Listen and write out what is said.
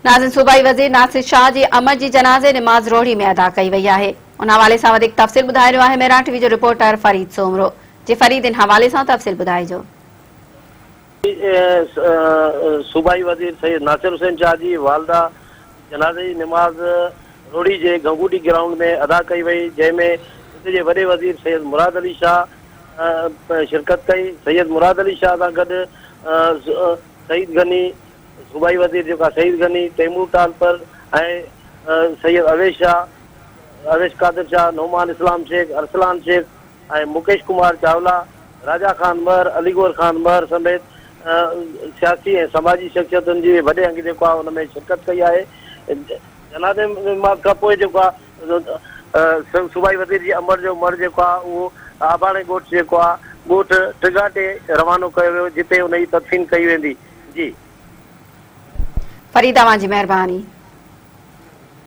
नाज़िन सूबाई वज़ीर नासिर शाह जी अमर जी जनाज़े नमाज रोहड़ी में अदा कई वई आहे। उन हवाले सां वधीक तफ़सील ॿुधाए रहियो आहे मेरा टीवी जो रिपोर्टर फरीद सोमरो। जी फरीद, इन हवाले सां तफ़सील ॿुधाइजो। सूबाई वज़ीर सैयद नासिर शाह जी वालदा जनाज़े जी नमाज रोहड़ी जे गंगूटी ग्राउंड में अदा कई वई, जंहिंमें हिते जे वॾे वज़ीर सैयद मुराद अली शाह शिरकत कई। सैयद मुराद अली शाह सां गॾु सईद गनी सूबाई वज़ीर जेका सईद गनी, तैमूर टालपर ऐं सैयद अवेश कादिर शाह, नोमान इस्लाम शेख, अरसलान शेख ऐं मुकेश कुमार चावला, राजा खान मर, अलीगोर खान मर समेत सियासी ऐं समाजी शख़्सियतुनि जी वॾे अंग जेको आहे हुन में शिरकत कई आहे। जनाज़े नमाज़ खां पोइ जेको आहे सूबाई वज़ीर जी अमर जो मर जेको आहे उहो आबाणे ॻोठ जेको आहे ॻोठ टिगाटे रवानो कयो वियो, जिते हुन जी तदफ़ीन कई वेंदी। जी फरीद, तव्हांजी महिरबानी।